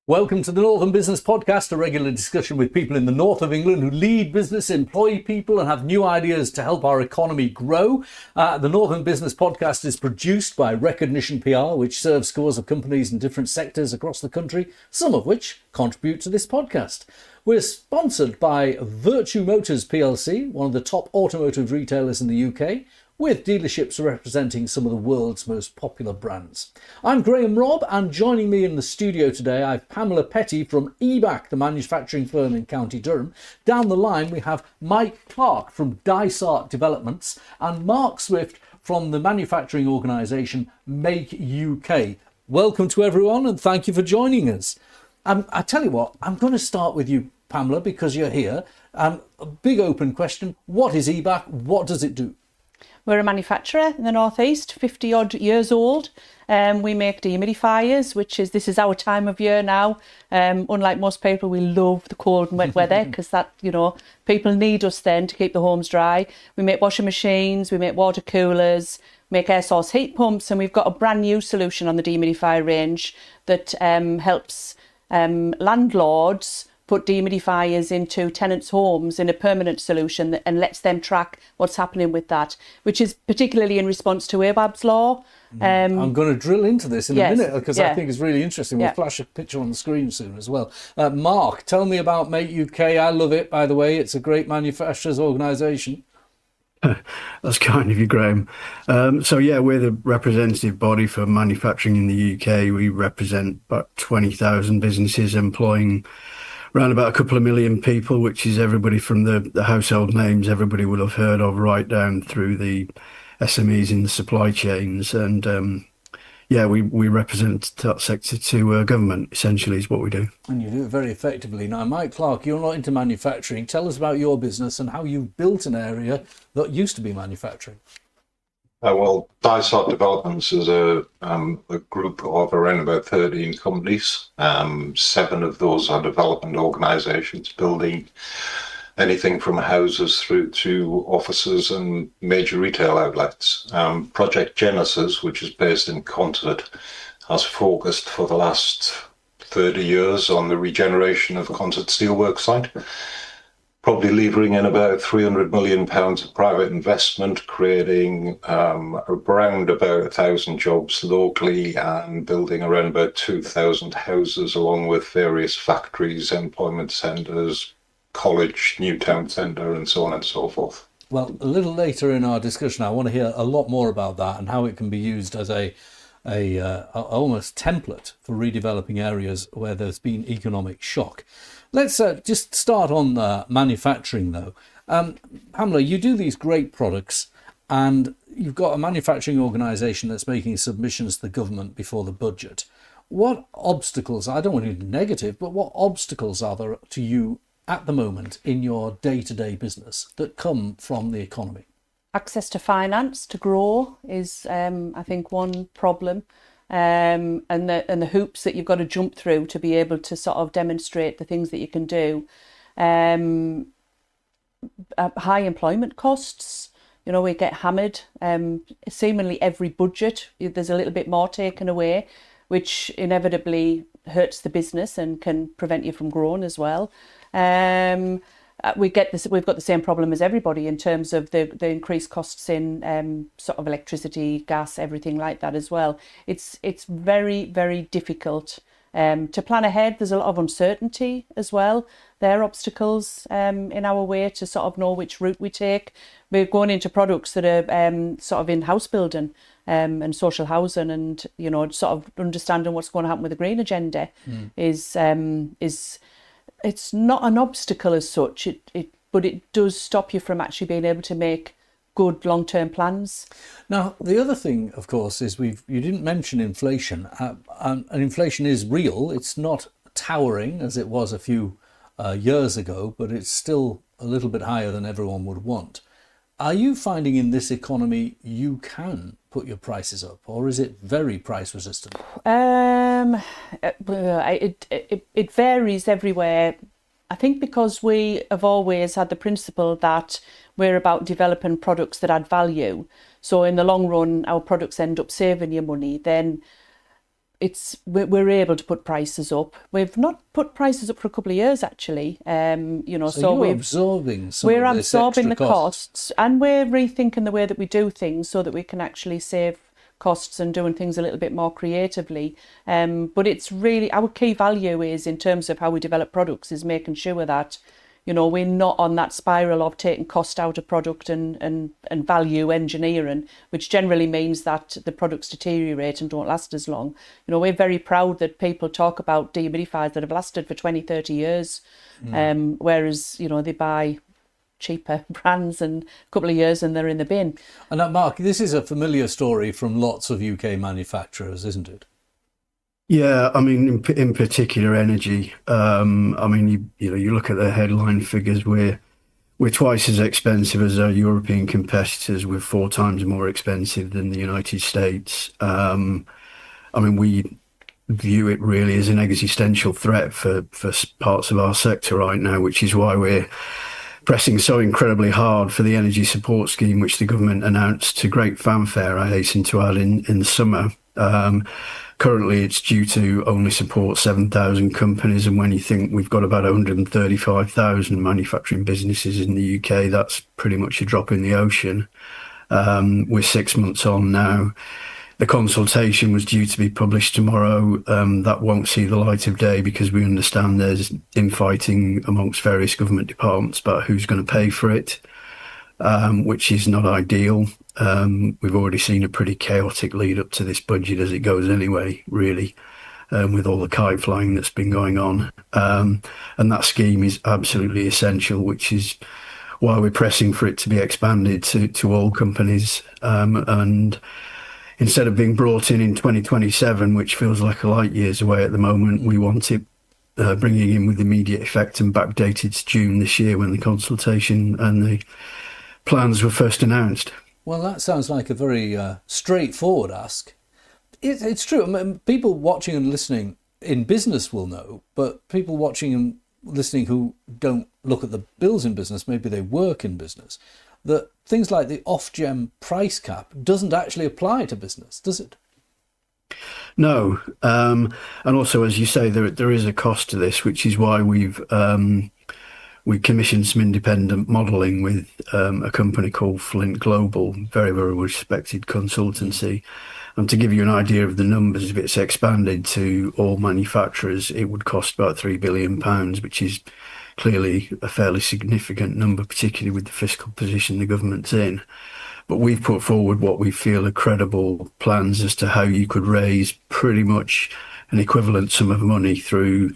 Welcome to the Northern Business Podcast, a regular discussion with people in the north of England who lead business, employ people and have new ideas to help our economy grow. The Northern Business Podcast is produced by Recognition PR, which serves scores of companies in different sectors across the country, some of which contribute to this podcast. We're sponsored by Virtue Motors PLC, one of the top automotive retailers in the UK, with dealerships representing some of the world's most popular brands. I'm Graham Robb, and joining me in the studio today, I have Pamela Petty from EBAC, the manufacturing firm in County Durham. Down the line, we have Mike Clark from Dysart Developments and Mark Swift from the manufacturing organisation Make UK. Welcome to everyone, and thank you for joining us. I tell you what, I'm going to start with you, Pamela, because you're here. A big open question. What is EBAC? What does it do? We're a manufacturer in the northeast, 50 odd years old. We make dehumidifiers, this is our time of year now. Unlike most people, we love the cold and wet weather because people need us then to keep the homes dry. We make washing machines, we make water coolers, make air source heat pumps, and we've got a brand new solution on the dehumidifier range that helps landlords put dehumidifiers into tenants' homes in a permanent solution and lets them track what's happening with that, which is particularly in response to AWAB's law. I'm going to drill into this in a minute because I think it's really interesting. We'll flash a picture on the screen soon as well. Mark, tell me about Make UK. I love it, by the way. It's a great manufacturers organisation. That's kind of you, Graham. We're the representative body for manufacturing in the UK. We represent about 20,000 businesses employing around about a couple of million people, which is everybody from the household names everybody will have heard of right down through the SMEs in the supply chains. And we represent that sector to government, essentially, is what we do. And you do it very effectively. Now, Mike Clark, you're not into manufacturing. Tell us about your business and how you've built an area that used to be manufacturing. Dysart Developments is a group of around about 13 companies. 7 of those are development organisations building anything from houses through to offices and major retail outlets. Project Genesis, which is based in Consett, has focused for the last 30 years on the regeneration of Consett Steelworks site. Probably levering in about £300 million of private investment, creating around about 1,000 jobs locally and building around about 2,000 houses, along with various factories, employment centres, college, new town centre, and so on and so forth. Well, a little later in our discussion, I want to hear a lot more about that and how it can be used as a almost template for redeveloping areas where there's been economic shock. Let's just start on manufacturing, though. Pamela, you do these great products and you've got a manufacturing organisation that's making submissions to the government before the budget. What obstacles, I don't want to be negative, but what obstacles are there to you at the moment in your day-to-day business that come from the economy? Access to finance to grow is, I think, one problem. And the hoops that you've got to jump through to be able to sort of demonstrate the things that you can do. High employment costs, we get hammered. Seemingly every budget, there's a little bit more taken away, which inevitably hurts the business and can prevent you from growing as well. We've got the same problem as everybody in terms of the increased costs in sort of electricity, gas, everything like that as well. It's very, very difficult to plan ahead. There's a lot of uncertainty as well. There are obstacles in our way to sort of know which route we take. We're going into products that are sort of in house building and social housing, and sort of understanding what's going to happen with the green agenda is it's not an obstacle as such, but it does stop you from actually being able to make good long-term plans. Now, the other thing, of course, is you didn't mention inflation, and inflation is real. It's not towering as it was a few years ago, but it's still a little bit higher than everyone would want. Are you finding in this economy you can put your prices up, or is it very price resistant? It varies everywhere. I think because we have always had the principle that we're about developing products that add value. So in the long run, our products end up saving you money. Then we're able to put prices up. We've not put prices up for a couple of years actually. So we're absorbing the costs, and we're rethinking the way that we do things so that we can actually save costs and doing things a little bit more creatively. But it's really our key value is in terms of how we develop products is making sure that we're not on that spiral of taking cost out of product and value engineering, which generally means that the products deteriorate and don't last as long. We're very proud that people talk about dehumidifiers that have lasted for 20, 30 years, whereas, they buy cheaper brands and a couple of years and they're in the bin. And Mark, this is a familiar story from lots of UK manufacturers, isn't it? Yeah, I mean, in particular, energy. I mean, you look at the headline figures. We're twice as expensive as our European competitors. We're 4 times more expensive than the United States. I mean, we view it really as an existential threat for parts of our sector right now, which is why we're pressing so incredibly hard for the energy support scheme, which the government announced to great fanfare, I hasten to add, in the summer. Currently, it's due to only support 7,000 companies, and when you think we've got about 135,000 manufacturing businesses in the UK, that's pretty much a drop in the ocean. We're 6 months on now. The consultation was due to be published tomorrow. That won't see the light of day because we understand there's infighting amongst various government departments about who's going to pay for it, which is not ideal. We've already seen a pretty chaotic lead up to this budget as it goes anyway, really, with all the kite flying that's been going on. And that scheme is absolutely essential, which is why we're pressing for it to be expanded to all companies. And instead of being brought in 2027, which feels like a light years away at the moment, we want it bringing in with immediate effect and backdated to June this year when the consultation and the plans were first announced. Well, that sounds like a very straightforward ask. It's true. I mean, people watching and listening in business will know, but people watching and listening who don't look at the bills in business, maybe they work in business, that things like the Ofgem price cap doesn't actually apply to business, does it? No. And also, as you say, there is a cost to this, which is why we commissioned some independent modelling with a company called Flint Global, very, very respected consultancy. And to give you an idea of the numbers, if it's expanded to all manufacturers, it would cost about £3 billion, which is clearly a fairly significant number, particularly with the fiscal position the government's in. But we've put forward what we feel are credible plans as to how you could raise pretty much an equivalent sum of money through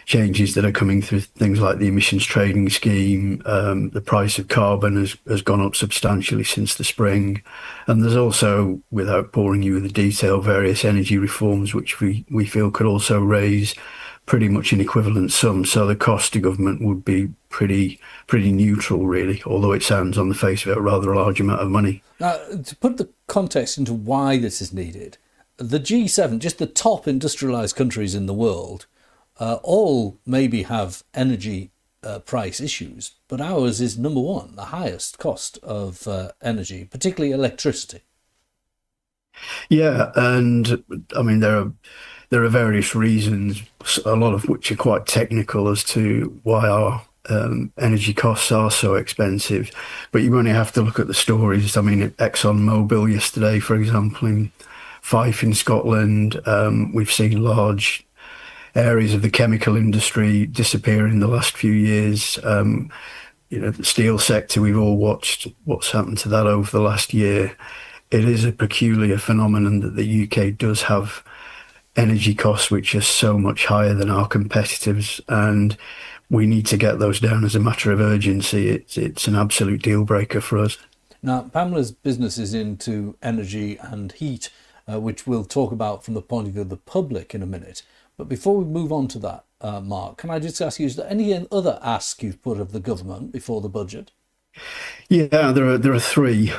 changes that are coming through things like the emissions trading scheme. The price of carbon has gone up substantially since the spring. And there's also, without boring you with the detail, various energy reforms which we feel could also raise pretty much an equivalent sum. So the cost to government would be pretty neutral, really, although it sounds on the face of it a rather large amount of money. Now, to put the context into why this is needed, the G7, just the top industrialised countries in the world, all maybe have energy price issues, but ours is number one, the highest cost of energy, particularly electricity. Yeah, and I mean there are various reasons, a lot of which are quite technical as to why our energy costs are so expensive. But you only have to look at the stories. I mean, at ExxonMobil yesterday, for example, in Fife in Scotland, we've seen large areas of the chemical industry disappear in the last few years. The steel sector, we've all watched what's happened to that over the last year. It is a peculiar phenomenon that the UK does have energy costs which are so much higher than our competitors, and we need to get those down as a matter of urgency. It's an absolute deal breaker for us. Now, Pamela's business is into energy and heat, which we'll talk about from the point of view of the public in a minute. But before we move on to that, Mark, can I just ask you, is there any other ask you've put of the government before the budget? Yeah, there are 3.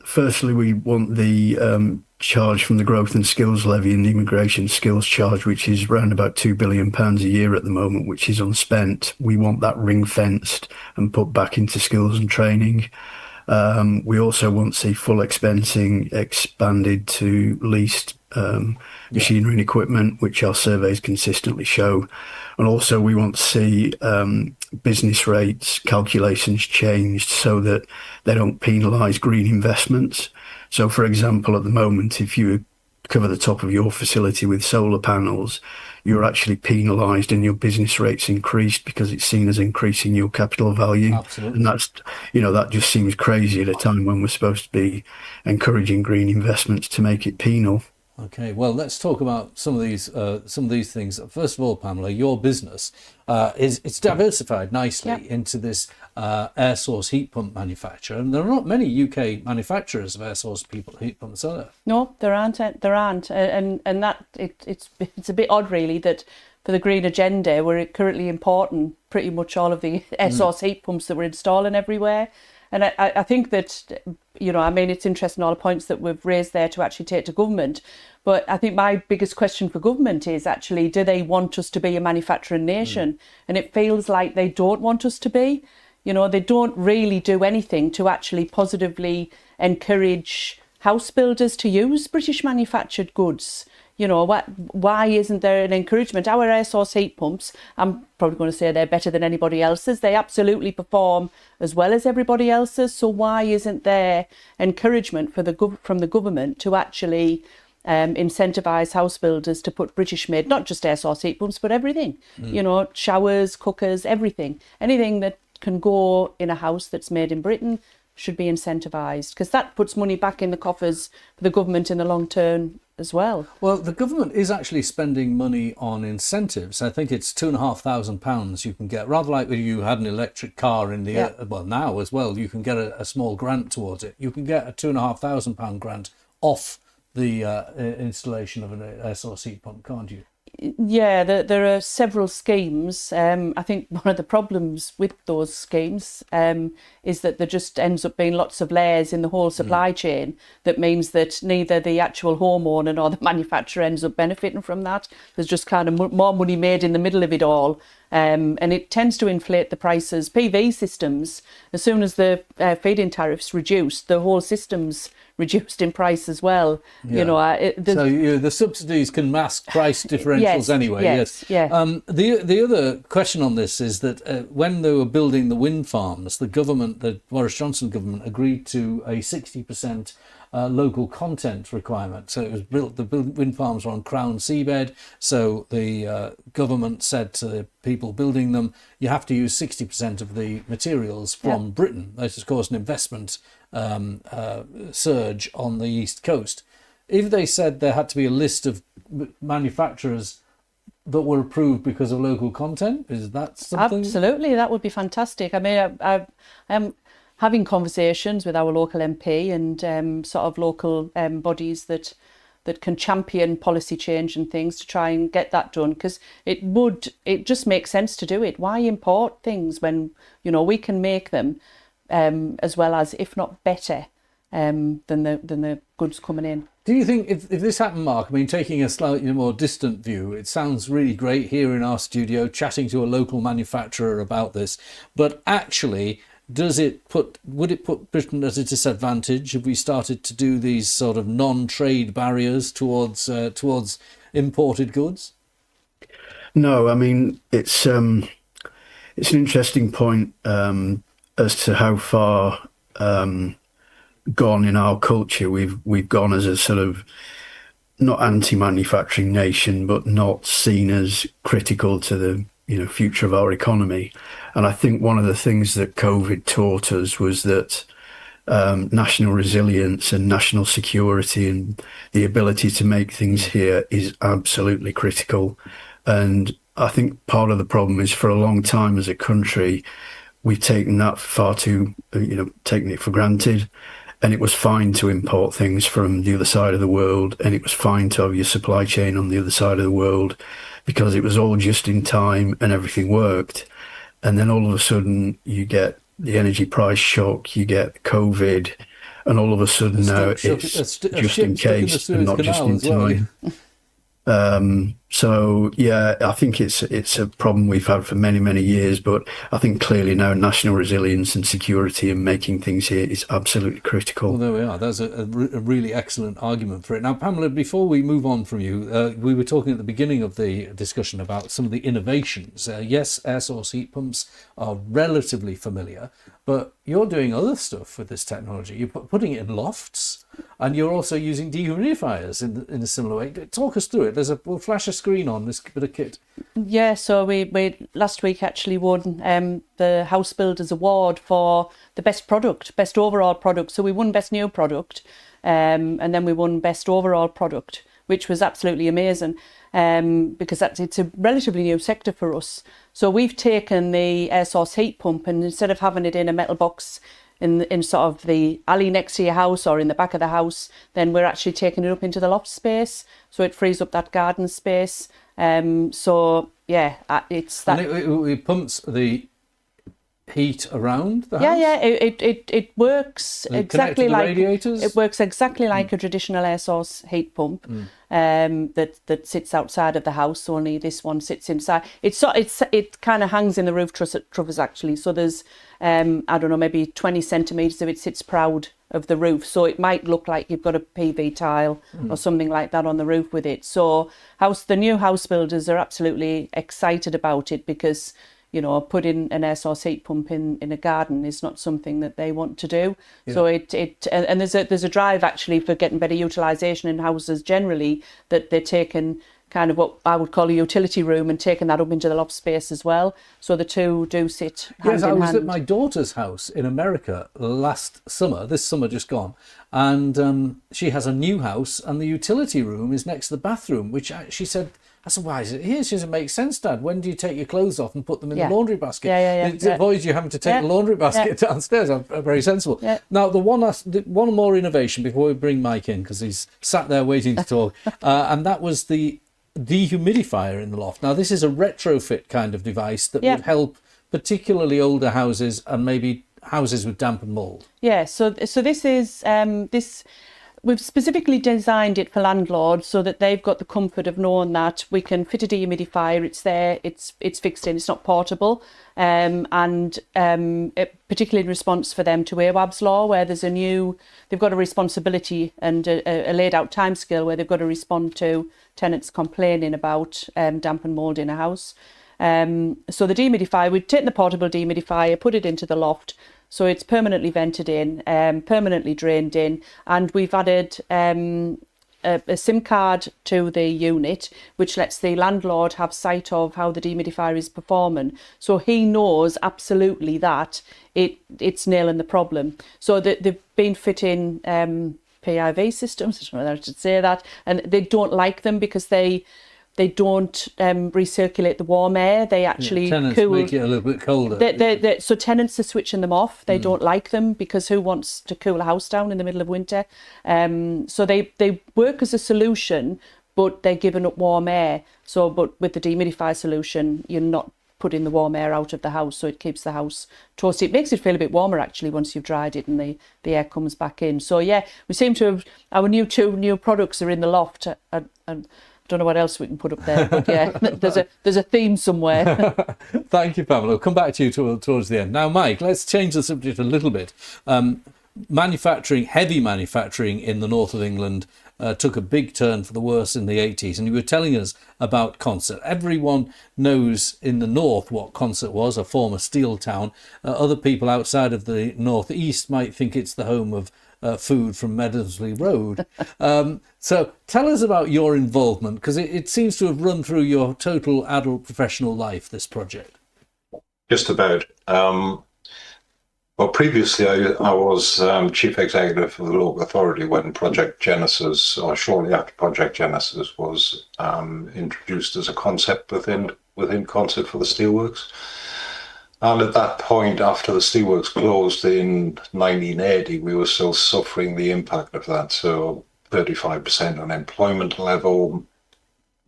Firstly, we want the charge from the Growth and Skills Levy and the Immigration Skills Charge, which is around about £2 billion a year at the moment, which is unspent. We want that ring-fenced and put back into skills and training. We also want to see full expensing expanded to leased machinery and equipment, which our surveys consistently show. And also we want to see business rates calculations changed so that they don't penalise green investments. So, for example, at the moment, if you cover the top of your facility with solar panels, you're actually penalised and your business rates increased because it's seen as increasing your capital value. Absolutely. And that's, that just seems crazy at a time when we're supposed to be encouraging green investments to make it penal. Okay, well, let's talk about some of these things. First of all, Pamela, your business it's diversified nicely into this air source heat pump manufacturer, and there are not many UK manufacturers of air source heat pumps, are there? No, there aren't, and that it's a bit odd, really, that for the green agenda we're currently importing pretty much all of the air source heat pumps that we're installing everywhere. And I think that, it's interesting, all the points that we've raised there to actually take to government. But I think my biggest question for government is actually, do they want us to be a manufacturing nation? And it feels like they don't want us to be. They don't really do anything to actually positively encourage house builders to use British manufactured goods. Why isn't there an encouragement? Our air source heat pumps, I'm probably going to say they're better than anybody else's. They absolutely perform as well as everybody else's. So why isn't there encouragement from the government to actually incentivise house builders to put British made, not just air source heat pumps, but everything, showers, cookers, everything, anything that can go in a house that's made in Britain should be incentivised, because that puts money back in the coffers for the government in the long term as well. Well, the government is actually spending money on incentives. I think it's £2,500 you can get, rather like when you had an electric car in the now as well, you can get a small grant towards it. You can get a £2,500 grant off the installation of an air source heat pump, can't you? Yeah, there are several schemes. I think one of the problems with those schemes is that there just ends up being lots of layers in the whole supply chain. That means that neither the actual homeowner nor the manufacturer ends up benefiting from that. There's just kind of more money made in the middle of it all. And it tends to inflate the prices. PV systems, as soon as the feed-in tariffs reduce, the whole system's reduced in price as well. Yeah. The subsidies can mask price differentials anyway. Yes. Yeah. The other question on this is that when they were building the wind farms, the Boris Johnson government agreed to a 60% local content requirement. So it was built. The wind farms were on Crown seabed. So the government said to the people building them, you have to use 60% of the materials from Britain. That has caused an investment surge on the East Coast. If they said there had to be a list of manufacturers that were approved because of local content, is that something? Absolutely, that would be fantastic. I mean, I'm having conversations with our local MP and sort of local bodies that can champion policy change and things to try and get that done, because it just makes sense to do it. Why import things when we can make them as well as, if not better, than the goods coming in? Do you think if this happened, Mark, I mean, taking a slightly more distant view, it sounds really great here in our studio chatting to a local manufacturer about this, but actually, would it put Britain at a disadvantage if we started to do these sort of non-trade barriers towards imported goods? No, I mean, it's an interesting point as to how far gone in our culture we've gone as a sort of not anti-manufacturing nation, but not seen as critical to the future of our economy. And I think one of the things that COVID taught us was that national resilience and national security and the ability to make things here is absolutely critical. And I think part of the problem is, for a long time as a country, we've taken that taken it for granted. And it was fine to import things from the other side of the world, and it was fine to have your supply chain on the other side of the world, because it was all just in time and everything worked. And then all of a sudden you get the energy price shock, you get COVID, and all of a sudden now it's just in case and not just in time. So yeah, I think it's a problem we've had for many, many years, but I think clearly now national resilience and security and making things here is absolutely critical. Well, there we are. That's a really excellent argument for it. Now, Pamela, before we move on from you, we were talking at the beginning of the discussion about some of the innovations. Yes, air source heat pumps are relatively familiar, but you're doing other stuff with this technology. You're putting it in lofts, and you're also using dehumidifiers in a similar way. Talk us through it. We'll flash a screen on this bit of kit. Yeah, so we last week actually won the House Builders Award for the best overall product. So we won best new product, and then we won best overall product, which was absolutely amazing, because it's a relatively new sector for us. So we've taken the air source heat pump, and instead of having it in a metal box in sort of the alley next to your house or in the back of the house, then we're actually taking it up into the loft space, so it frees up that garden space. So yeah, it's that. And it pumps the heat around the house? Yeah, it works exactly like radiators? It works exactly like a traditional air source heat pump that sits outside of the house. Only this one sits inside. It kind of hangs in the roof trusses actually. So there's I don't know, maybe 20 centimeters of it sits proud of the roof. So it might look like you've got a PV tile or something like that on the roof with it. So the new house builders are absolutely excited about it, because putting an air source heat pump in a garden is not something that they want to do. Yeah. So and there's a drive actually for getting better utilisation in houses generally, that they're taking kind of what I would call a utility room and taking that up into the loft space as well. So the two do sit hand in hand. Yes, I was at my daughter's house in America this summer just gone, and she has a new house, and the utility room is next to the bathroom, which she said, I said, why is it here? She said, it makes sense, Dad. When do you take your clothes off and put them in the laundry basket? It avoids you having to take the laundry basket downstairs. Very sensible. Yeah. Now, the one more innovation before we bring Mike in, because he's sat there waiting to talk, and that was the dehumidifier in the loft. Now, this is a retrofit kind of device that would help particularly older houses and maybe houses with damp and mould. Yeah, so this is we've specifically designed it for landlords so that they've got the comfort of knowing that we can fit a dehumidifier. It's there, it's fixed in, it's not portable, and particularly in response for them to AWAB's law, where they've got a responsibility and a laid out timescale where they've got to respond to tenants complaining about damp and mould in a house. So the dehumidifier, we'd taken the portable dehumidifier, put it into the loft, so it's permanently vented in, permanently drained in, and we've added a SIM card to the unit, which lets the landlord have sight of how the dehumidifier is performing. So he knows absolutely that it's nailing the problem. So they've been fitting PIV systems, I don't know whether I should say that, and they don't like them because they don't recirculate the warm air. They actually tenants make it a little bit colder. So tenants are switching them off. They don't like them, because who wants to cool a house down in the middle of winter? So they work as a solution, but they're giving up warm air. But with the dehumidifier solution, you're not putting the warm air out of the house, so it keeps the house toasty. It makes it feel a bit warmer actually once you've dried it and the air comes back in. So yeah, we seem to have our two new products are in the loft. And don't know what else we can put up there, but yeah, there's a theme somewhere. Thank you, Pamela. We'll come back to you towards the end. Now, Mike, let's change the subject a little bit. Heavy manufacturing in the north of England took a big turn for the worse in the 80s, and you were telling us about Consett. Everyone knows in the north what Consett was, a former steel town. Other people outside of the northeast might think it's the home of food from Meadosley Road. So tell us about your involvement, because it seems to have run through your total adult professional life, this project. Just about. Well, previously I was chief executive of the local authority when Project Genesis, or shortly after Project Genesis was introduced as a concept within Consett for the steelworks. And at that point, after the steelworks closed in 1980, we were still suffering the impact of that. So 35% unemployment level,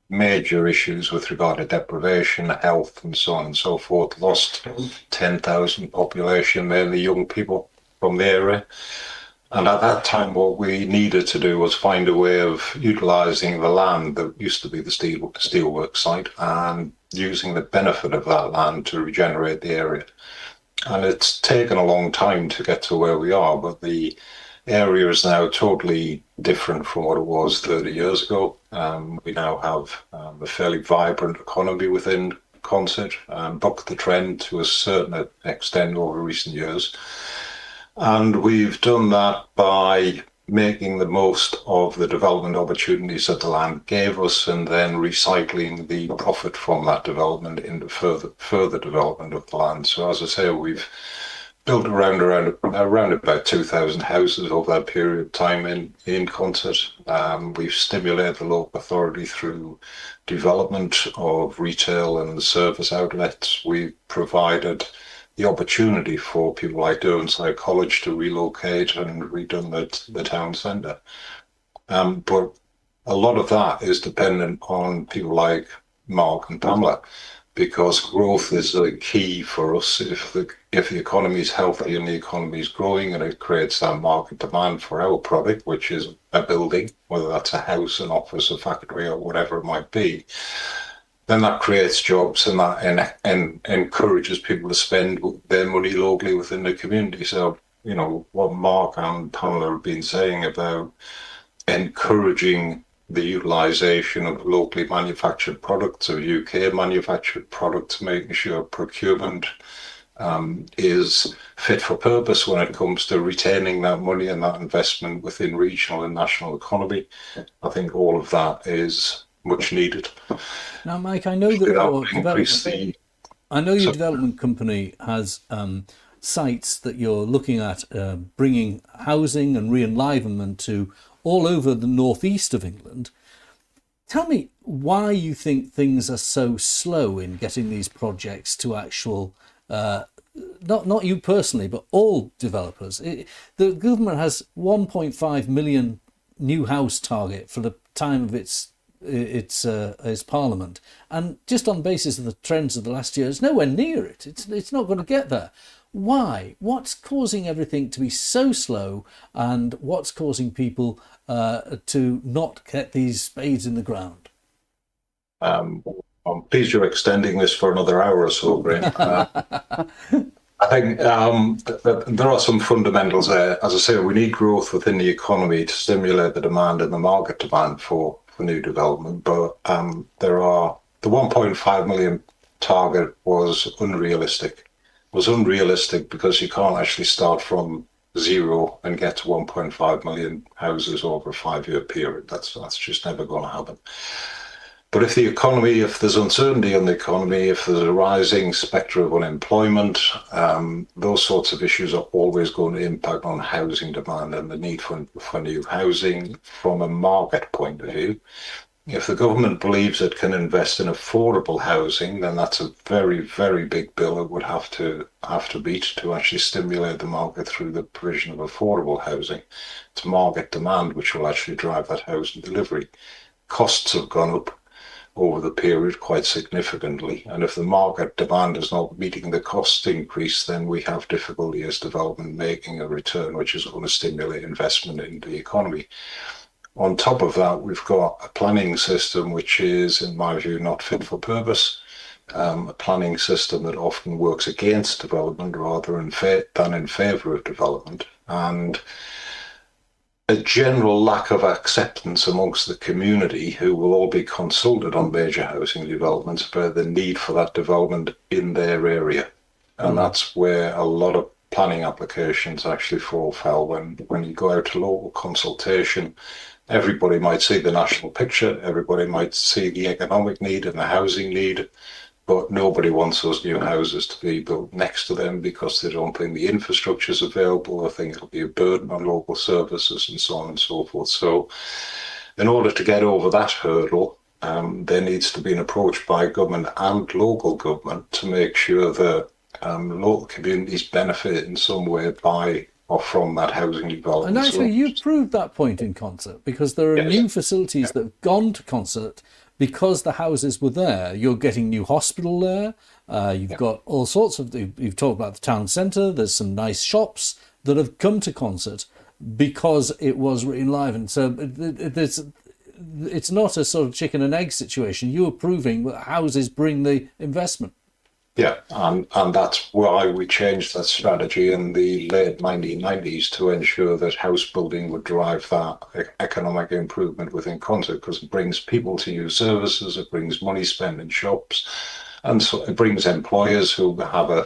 major issues with regard to deprivation, health, and so on and so forth. Lost 10,000 population, mainly young people from the area. And at that time, what we needed to do was find a way of utilising the land that used to be the steelworks site and using the benefit of that land to regenerate the area. And it's taken a long time to get to where we are, but the area is now totally different from what it was 30 years ago. We now have a fairly vibrant economy within Consett, bucked the trend to a certain extent over recent years. And we've done that by making the most of the development opportunities that the land gave us and then recycling the profit from that development into further development of the land. So as I say, we've built around about 2,000 houses over that period of time in Consett. We've stimulated the local authority through development of retail and service outlets. We've provided the opportunity for people like Derwentslade College to relocate and redone the town centre. But a lot of that is dependent on people like Mark and Pamela, because growth is the key for us. If the economy is healthy and the economy is growing and it creates that market demand for our product, which is a building, whether that's a house, an office, a factory, or whatever it might be, then that creates jobs and that and encourages people to spend their money locally within the community. So, you know, what Mark and Pamela have been saying about encouraging the utilisation of locally manufactured products, of UK manufactured products, making sure procurement is fit for purpose when it comes to retaining that money and that investment within regional and national economy. I think all of that is much needed. Now, Mike, I know that your development company has sites that you're looking at bringing housing and re-enlivenment to all over the northeast of England. Tell me why you think things are so slow in getting these projects to actual, not you personally, but all developers. The government has 1.5 million new house target for the time of its parliament, and just on the basis of the trends of the last year, it's nowhere near it. It's not going to get there. Why? What's causing everything to be so slow, and what's causing people to not get these spades in the ground? I'm pleased you're extending this for another hour or so, Graham. I think there are some fundamentals there. As I say, we need growth within the economy to stimulate the demand and the market demand for new development. But the 1.5 million target was unrealistic. It was unrealistic because you can't actually start from zero and get to 1.5 million houses over a 5-year period. That's just never going to happen. But if there's uncertainty on the economy, if there's a rising spectre of unemployment, those sorts of issues are always going to impact on housing demand and the need for new housing from a market point of view. If the government believes it can invest in affordable housing, then that's a very, very big bill it would have to beat to actually stimulate the market through the provision of affordable housing. It's market demand which will actually drive that housing delivery. Costs have gone up over the period quite significantly, and if the market demand is not meeting the cost increase, then we have difficulty as development making a return which is going to stimulate investment in the economy. On top of that, we've got a planning system which is, in my view, not fit for purpose. A planning system that often works against development rather than in favour of development, and a general lack of acceptance amongst the community, who will all be consulted on major housing developments, about the need for that development in their area. And that's where a lot of planning applications actually fall foul. When you go out to local consultation, everybody might see the national picture, everybody might see the economic need and the housing need, but nobody wants those new houses to be built next to them because they don't think the infrastructure is available. They think it'll be a burden on local services and so on and so forth. So in order to get over that hurdle, there needs to be an approach by government and local government to make sure that local communities benefit in some way by or from that housing development. And actually, you proved that point in Consett, because there are new facilities that have gone to Consett because the houses were there. You're getting new hospital there. You've got all sorts of. You've talked about the town centre. There's some nice shops that have come to Consett because it was enlivened. So it's not a sort of chicken and egg situation. You are proving that houses bring the investment. Yeah, and that's why we changed that strategy in the late 1990s to ensure that house building would drive that economic improvement within concert, because it brings people to use services, it brings money spent in shops, and so it brings employers who have a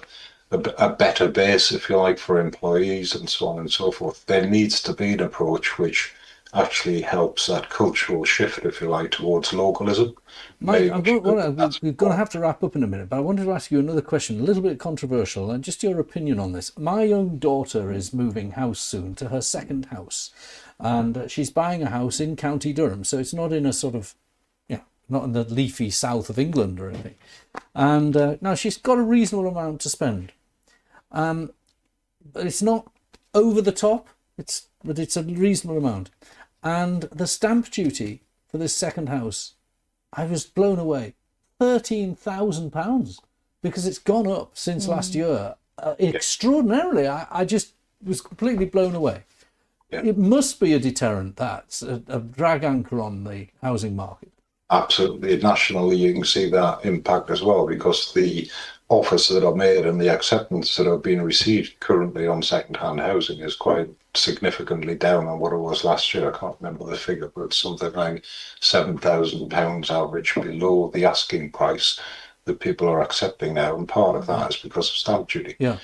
better base, if you like, for employees and so on and so forth. There needs to be an approach which actually helps that cultural shift, if you like, towards localism. Mike, we're going to have to wrap up in a minute, but I wanted to ask you another question, a little bit controversial, and just your opinion on this. My young daughter is moving house soon to her second house, and she's buying a house in County Durham, so it's not in a sort of, not in the leafy south of England or anything. And now she's got a reasonable amount to spend, but it's not over the top. But it's a reasonable amount. And the stamp duty for this second house, I was blown away. £13,000, because it's gone up since last year extraordinarily. I just was completely blown away. Yeah. It must be a deterrent. That's a drag anchor on the housing market. Absolutely. Nationally, you can see that impact as well, because the offers that are made and the acceptance that have been received currently on second-hand housing is quite significantly down on what it was last year. I can't remember the figure, but it's something like £7,000 average below the asking price that people are accepting now, and part of that is because of stamp duty. Yeah.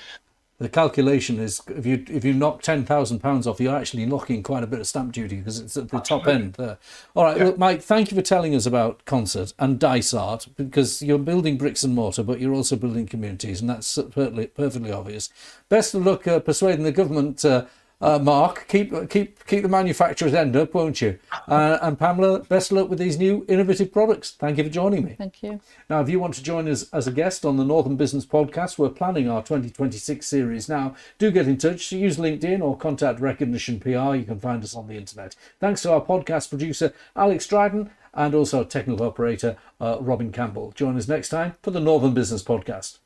The calculation is if you knock £10,000 off, you're actually knocking quite a bit of stamp duty, because it's at the top end there. All right, Look, Mike, thank you for telling us about Concert and Dysart, because you're building bricks and mortar, but you're also building communities, and that's perfectly obvious. Best of luck persuading the government, Mark. Keep the manufacturer's end up, won't you? And Pamela, best of luck with these new innovative products. Thank you for joining me. Thank you. Now, if you want to join us as a guest on the Northern Business Podcast, we're planning our 2026 series now. Do get in touch. Use LinkedIn or contact Recognition PR. You can find us on the internet. Thanks to our podcast producer, Alex Dryden, and also technical operator, Robin Campbell. Join us next time for the Northern Business Podcast.